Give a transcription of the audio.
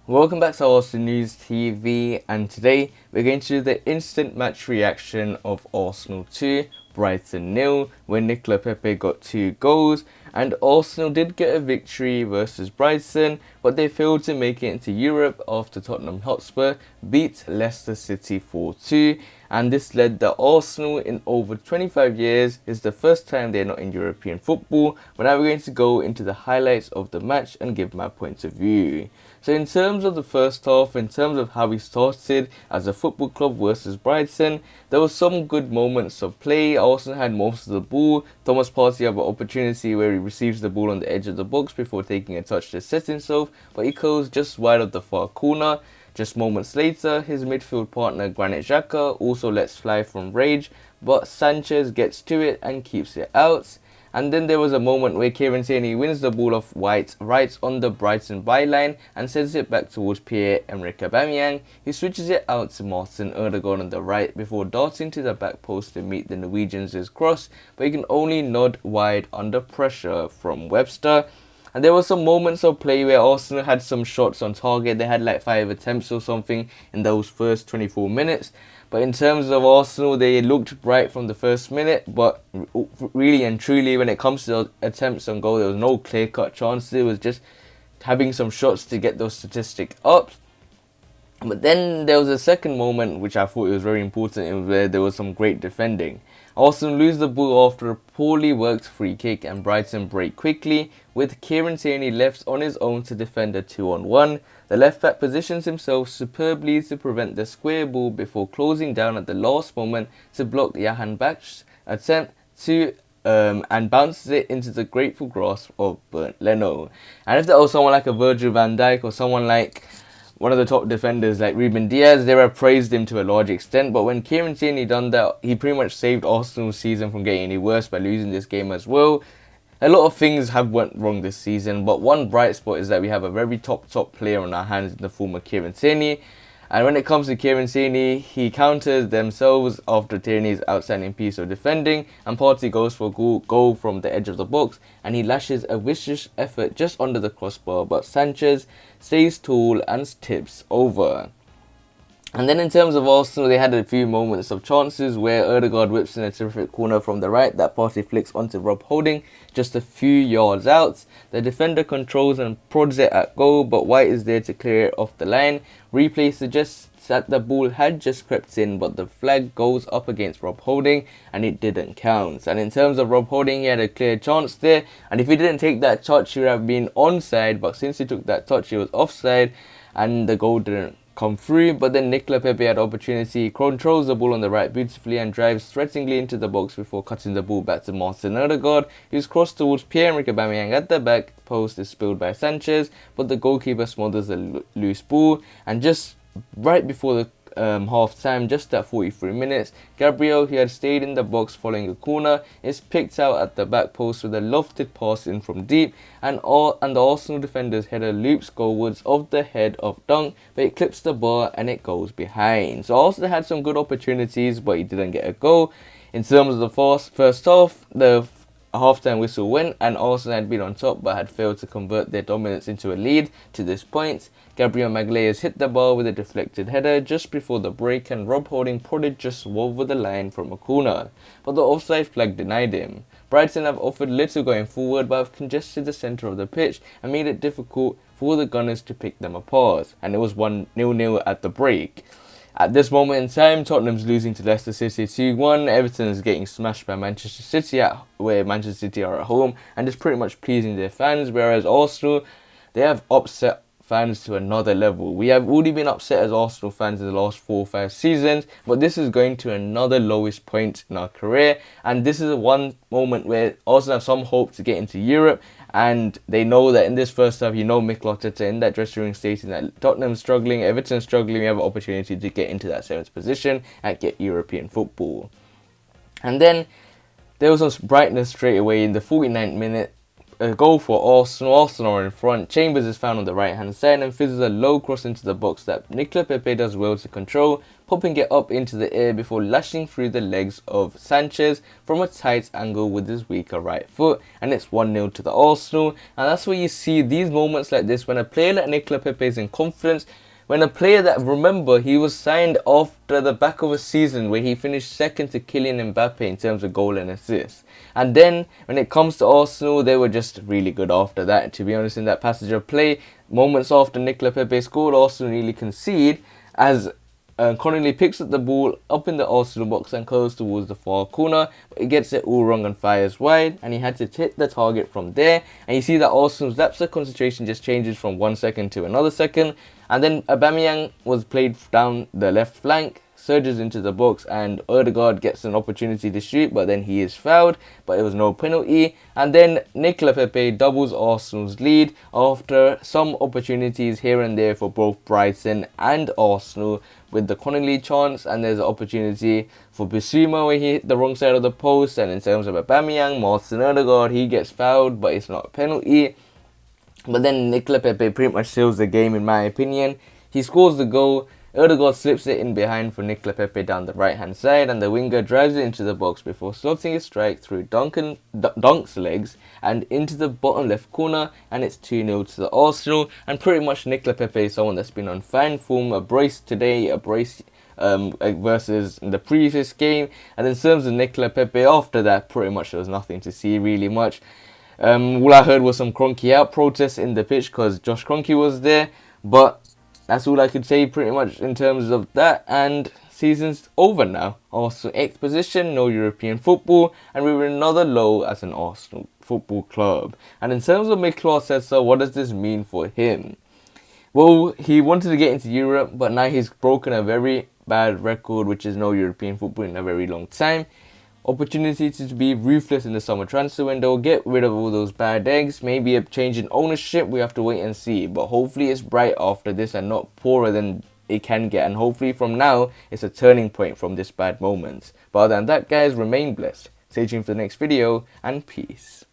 Welcome back to Arsenal News TV, and today we're going to do the instant match reaction of Arsenal 2, Brighton 0, where PEPE got 2 goals, and Arsenal did get a victory versus Brighton, but they failed to make it into Europe after Tottenham Hotspur beat Leicester City 4-2, and this led that Arsenal in over 25 years is the first time they're not in European football. But now we're going to go into the highlights of the match and give my point of view. So in terms of the first half, in terms of how we started as a football club versus Brighton, there were some good moments of play. Arsenal had most of the ball. Thomas Partey had an opportunity where he receives the ball on the edge of the box before taking a touch to set himself, but he goes just wide of the far corner. Just moments later, his midfield partner Granit Xhaka also lets fly from rage, but Sanchez gets to it and keeps it out. And then there was a moment where Kieran Tierney wins the ball off Wright on the Brighton byline and sends it back towards Pierre-Emerick Aubameyang, who switches it out to Martin Odegaard on the right before darting to the back post to meet the Norwegians' cross, but he can only nod wide under pressure from Webster. And there were some moments of play where Arsenal had some shots on target. They had like 5 attempts or something in those first 24 minutes. But in terms of Arsenal, they looked bright from the first minute. But really and truly, when it comes to those attempts on goal, there was no clear-cut chances. It was just having some shots to get those statistics up. But then there was a second moment which I thought was very important, where there was some great defending. Arsenal lose the ball after a poorly worked free kick and Brighton break quickly, with Kieran Tierney left on his own to defend a 2-on-1. The left back positions himself superbly to prevent the square ball before closing down at the last moment to block Jahan Baksh's attempt to and bounces it into the grateful grasp of Bernd Leno. And if that was someone like a Virgil van Dijk or someone like one of the top defenders like Ruben Diaz, they would have praised him to a large extent. But when Kieran Tierney done that, he pretty much saved Arsenal's season from getting any worse by losing this game as well. A lot of things have went wrong this season, but one bright spot is that we have a very top player on our hands in the form of Kieran Tierney. And when it comes to Kieran Tierney, he counters themselves after Tierney's outstanding piece of defending, and Partey goes for a goal from the edge of the box, and he lashes a vicious effort just under the crossbar, but Sanchez stays tall and tips over. And then in terms of Arsenal, they had a few moments of chances where Odegaard whips in a terrific corner from the right that Partey flicks onto Rob Holding just a few yards out. The defender controls and prods it at goal, but White is there to clear it off the line. Replay suggests that the ball had just crept in, but the flag goes up against Rob Holding and it didn't count. And in terms of Rob Holding, he had a clear chance there, and if he didn't take that touch, he would have been onside, but since he took that touch, he was offside and the goal didn't come through. But then NICOLAS had opportunity, controls the ball on the right beautifully and drives threateningly into the box before cutting the ball back to Martin Odegaard, who's crossed towards Pierre-Emerick Aubameyang at the back post is spilled by Sanchez, but the goalkeeper smothers the loose ball. And just right before the half time, just at 43 minutes, Gabriel, who had stayed in the box following a corner, is picked out at the back post with a lofted pass in from deep, and the Arsenal defender's header loops goalwards of the head of Dunk, but it clips the bar and it goes behind. So Arsenal had some good opportunities, but he didn't get a goal. In terms of the first half, the half-time whistle went and Arsenal had been on top but had failed to convert their dominance into a lead to this point. Gabriel Magalhaes hit the bar with a deflected header just before the break, and Rob Holding prodded just over the line from a corner, but the offside flag denied him. Brighton have offered little going forward but have congested the centre of the pitch and made it difficult for the Gunners to pick them apart, and it was 1-0 at the break. At this moment in time, Tottenham's losing to Leicester City 2-1. Everton is getting smashed by Manchester City, where Manchester City are at home, and is pretty much pleasing their fans, whereas Arsenal, they have upset fans to another level. We have already been upset as Arsenal fans in the last 4 or 5 seasons, but this is going to another lowest point in our career, and this is one moment where Arsenal have some hope to get into Europe. And they know that in this first half, Mikel Arteta in that dressing room stating that Tottenham's struggling, Everton's struggling, we have an opportunity to get into that 7th position and get European football. And then there was some brightness straight away in the 49th minute. a goal for Arsenal. Arsenal are in front. Chambers is found on the right hand side and fizzes a low cross into the box that NICOLAS Pepe does well to control, popping it up into the air before lashing through the legs of Sanchez from a tight angle with his weaker right foot, and it's 1-0 to the Arsenal. And that's where you see these moments like this when a player like NICOLAS Pepe is in confidence. When a player that, remember, he was signed after the back of a season where he finished second to Kylian Mbappe in terms of goal and assists. And then, when it comes to Arsenal, they were just really good after that. To be honest, in that passage of play, moments after NICOLAS Pepe scored, Arsenal nearly concede as Connolly picks up the ball up in the Arsenal box and curls towards the far corner, but he gets it all wrong and fires wide, and he had to hit the target from there. And you see that Arsenal's lapse of concentration just changes from 1 second to another second. And then Aubameyang was played down the left flank, surges into the box, and Odegaard gets an opportunity to shoot, but then he is fouled, but it was no penalty. And then NICOLAS Pepe doubles Arsenal's lead after some opportunities here and there for both Brighton and Arsenal with the Connolly chance, and there's an opportunity for Bissouma where he hit the wrong side of the post. And in terms of Aubameyang, Martin Odegaard, he gets fouled, but it's not a penalty. But then NICOLAS Pepe pretty much seals the game in my opinion. He scores the goal, Odegaard slips it in behind for NICOLAS Pepe down the right hand side, and the winger drives it into the box before slotting a strike through Dunk's legs and into the bottom left corner, and it's 2-0 to the Arsenal. And pretty much NICOLAS Pepe is someone that's been on fine form, a brace today, a brace versus the previous game. And in terms of NICOLAS Pepe after that, pretty much there was nothing to see really much. All I heard was some Kroenke out protests in the pitch because Josh Kroenke was there, but that's all I could say pretty much in terms of that. And season's over now. Arsenal 8th position, no European football, and we were another low as an Arsenal football club. And in terms of Mikel Arteta, what does this mean for him? Well, he wanted to get into Europe, but now he's broken a very bad record, which is no European football in a very long time. Opportunity to be ruthless in the summer transfer window, get rid of all those bad eggs, maybe a change in ownership, we have to wait and see. But hopefully it's bright after this and not poorer than it can get, and hopefully from now it's a turning point from this bad moment. But other than that guys, remain blessed, stay tuned for the next video, and peace.